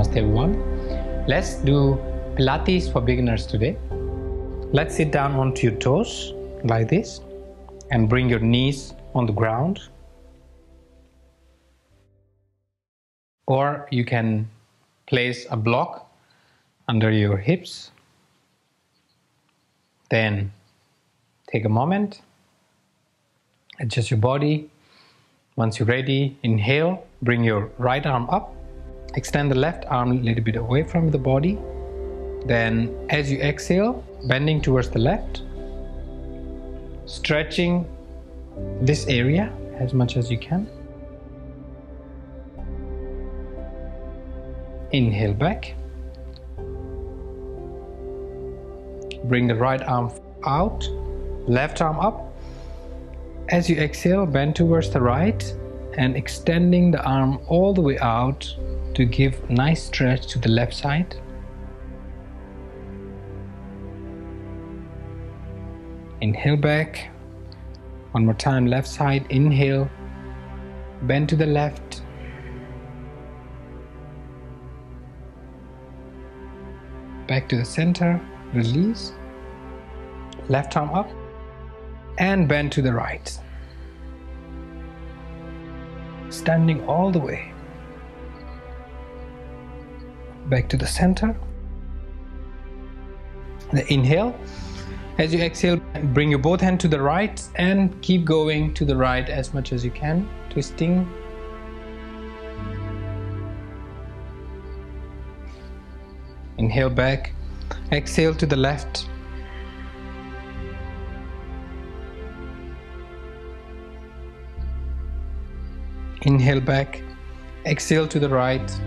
Namaste everyone. Let's do Pilates for beginners today. Let's sit down onto your toes like this and bring your knees on the ground. Or you can place a block under your hips. Then take a moment, adjust your body. Once you're ready, inhale, bring your right arm up. Extend the left arm a little bit away from the body. Then as you exhale, bending towards the left, stretching this area as much as you can. Inhale back. Bring the right arm out, left arm up. As you exhale, bend towards the right and extending the arm all the way out to give a nice stretch to the left side. Inhale back. One more time, left side. Inhale, bend to the left. Back to the center, release. Left arm up and bend to the right. Standing all the way. Back to the center. Then inhale. As you exhale, bring your both hands to the right and keep going to the right as much as you can, twisting. Inhale back. Exhale to the left. Inhale back. Exhale to the right.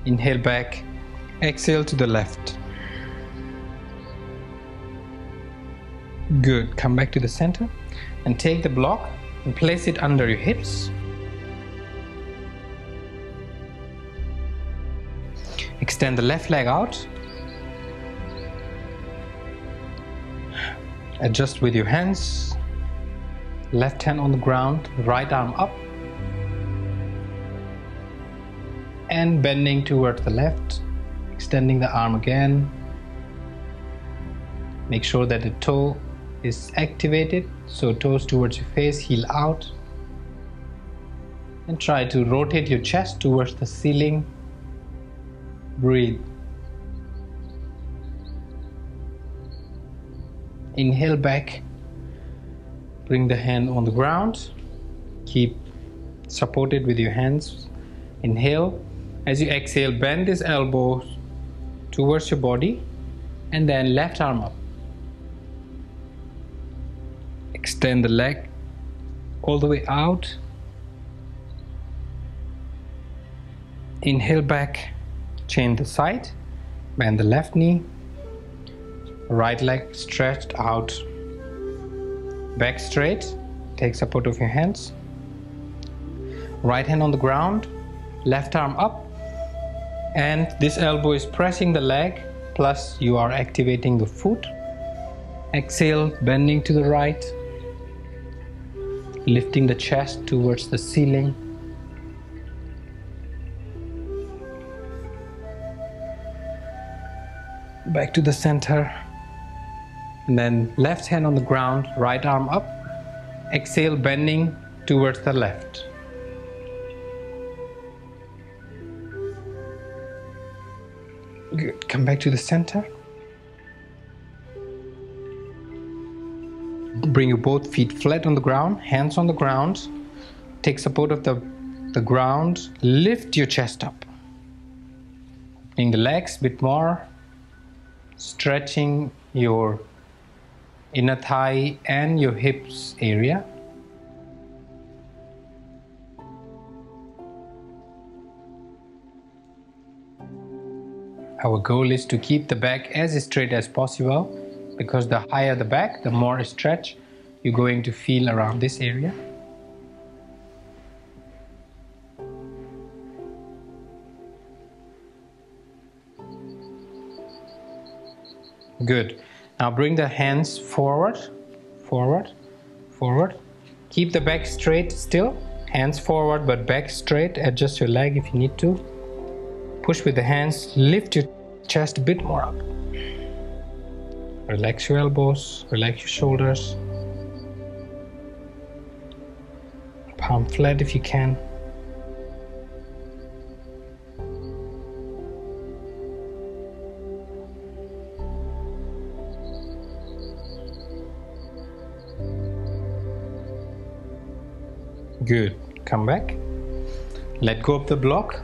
Inhale back, exhale to the left. Good. Come back to the center and take the block and place it under your hips. Extend the left leg out. Adjust with your hands. Left hand on the ground, right arm up. And bending towards the left, extending the arm again. Make sure that the toe is activated, so toes towards your face, heel out. And try to rotate your chest towards the ceiling. Breathe. Inhale back. Bring the hand on the ground. Keep supported with your hands. Inhale. As you exhale, bend this elbow towards your body and then left arm up. Extend the leg all the way out. Inhale back, change the side, bend the left knee, right leg stretched out, back straight, take support of your hands. Right hand on the ground, left arm up. And this elbow is pressing the leg, plus you are activating the foot. Exhale, bending to the right, lifting the chest towards the ceiling. Back to the center. And then left hand on the ground, right arm up. Exhale, bending towards the left. Good. Come back to the center. Bring your both feet flat on the ground, hands on the ground. Take support of the ground. Lift your chest up. Bring the legs a bit more. Stretching your inner thigh and your hips area. Our goal is to keep the back as straight as possible, because the higher the back, the more stretch you're going to feel around this area. Good. Now bring the hands forward, forward, forward. Keep the back straight still. Hands forward but back straight. Adjust your leg if you need to. Push with the hands. Lift your chest a bit more up. Relax your elbows. Relax your shoulders. Palm flat if you can. Good. Come back. Let go of the block.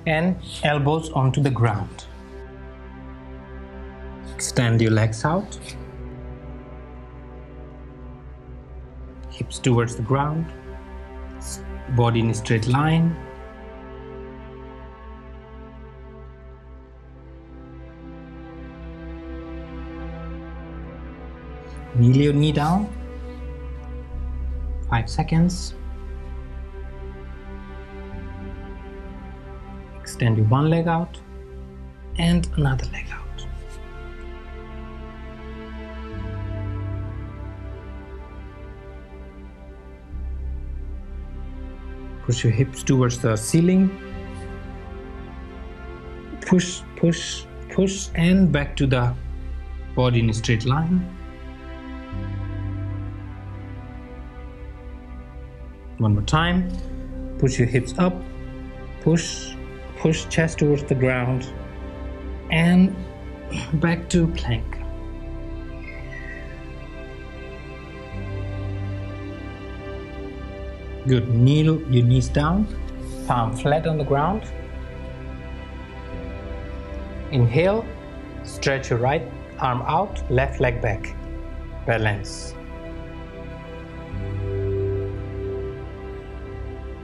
And elbows onto the ground. Extend your legs out. Hips towards the ground. Body in a straight line. Kneel your knee down. 5 seconds. Extend your one leg out and another leg out. Push your hips towards the ceiling. Push, push, push, and back to the body in a straight line. One more time. Push your hips up. Push, push chest towards the ground. And back to plank. Good. Kneel your knees down. Palm flat on the ground. Inhale. Stretch your right arm out. Left leg back. Balance.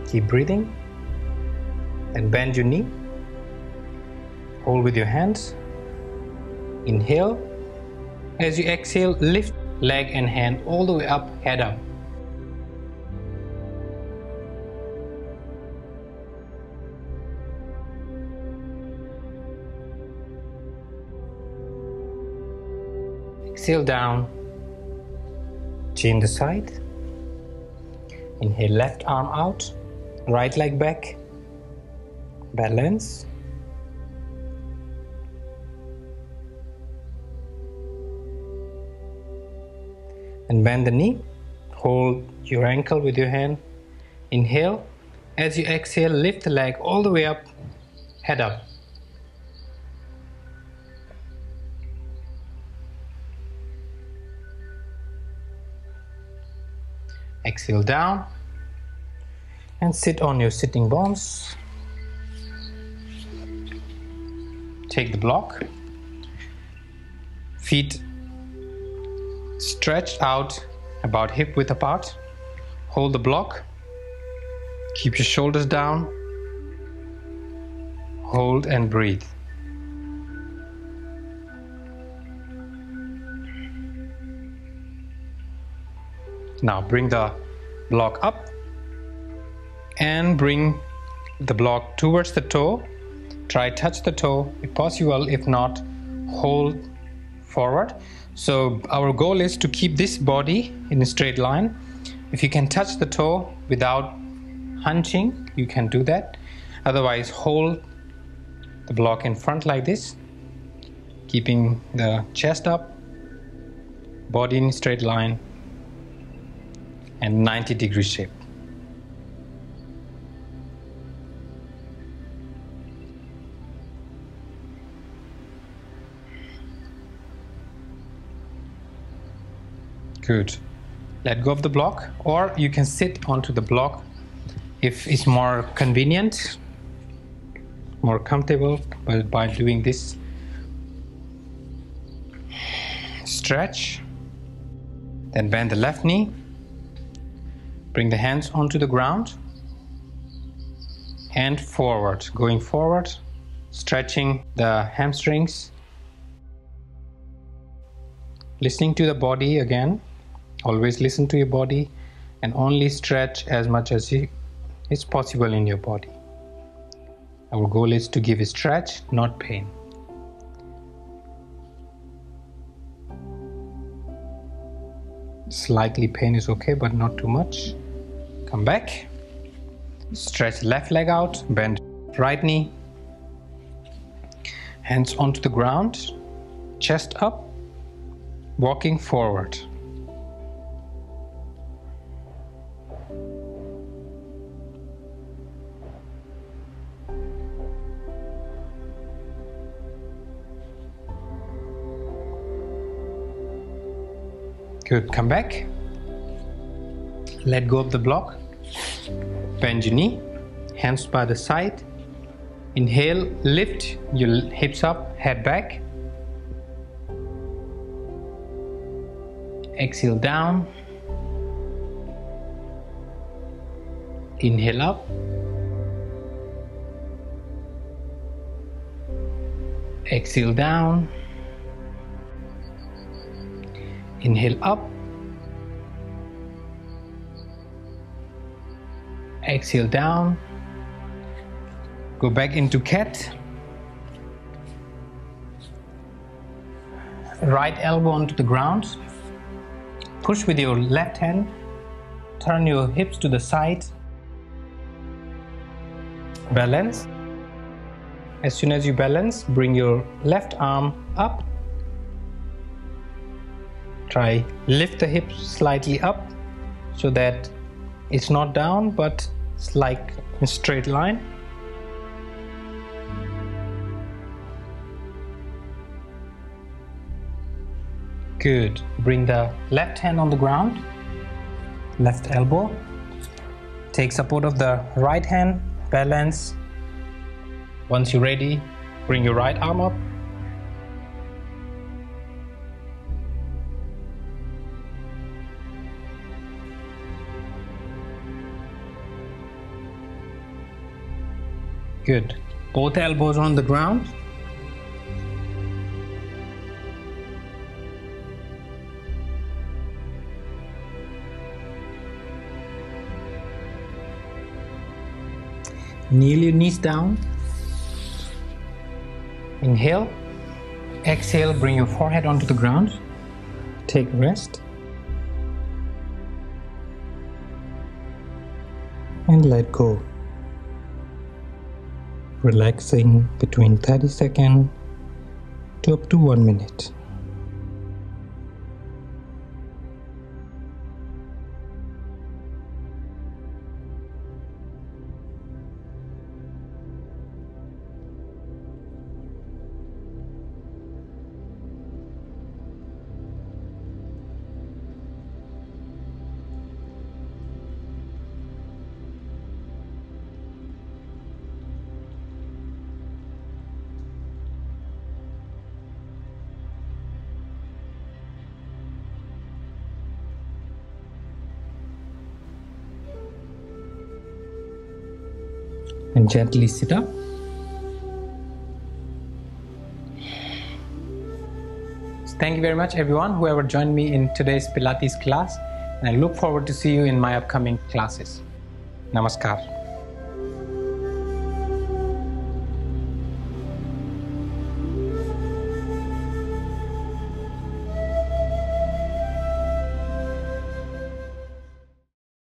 Keep breathing. And bend your knee. Hold with your hands. Inhale. As you exhale, lift leg and hand all the way up, head up. Exhale down. Change the side. Inhale, left arm out. Right leg back. Balance. And bend the knee. Hold your ankle with your hand. Inhale. As you exhale, lift the leg all the way up. Head up. Exhale down. And sit on your sitting bones. Take the block. Feet stretched out about hip width apart. Hold the block. Keep your shoulders down. Hold and breathe. Now bring the block up and bring the block towards the toe. Try touch the toe if possible. If not, hold forward. So our goal is to keep this body in a straight line. If you can touch the toe without hunching, you can do that. Otherwise, hold the block in front like this, keeping the chest up, body in a straight line, and 90-degree shape. Good. Let go of the block, or you can sit onto the block if it's more convenient, more comfortable by doing this stretch. Then bend the left knee. Bring the hands onto the ground and forward, going forward, stretching the hamstrings, listening to the body again. Always listen to your body and only stretch as much as is possible in your body. Our goal is to give a stretch, not pain. Slightly pain is okay, but not too much. Come back. Stretch left leg out, bend right knee. Hands onto the ground, chest up, walking forward. Good, come back. Let go of the block. Bend your knee, hands by the side. Inhale, lift your hips up, head back. Exhale down. Inhale up. Exhale down. Inhale up. Exhale down. Go back into cat. Right elbow onto the ground. Push with your left hand. Turn your hips to the side. Balance. As soon as you balance, bring your left arm up. Try lift the hips slightly up so that it's not down but it's like a straight line. Good. Bring the left hand on the ground, left elbow. Take support of the right hand, balance. Once you're ready, bring your right arm up. Good. Both elbows on the ground. Kneel your knees down. Inhale. Exhale, bring your forehead onto the ground. Take rest. And let go. Relaxing between 30 seconds to up to 1 minute. And gently sit up. Thank you very much everyone whoever joined me in today's Pilates class, and I look forward to see you in my upcoming classes. Namaskar.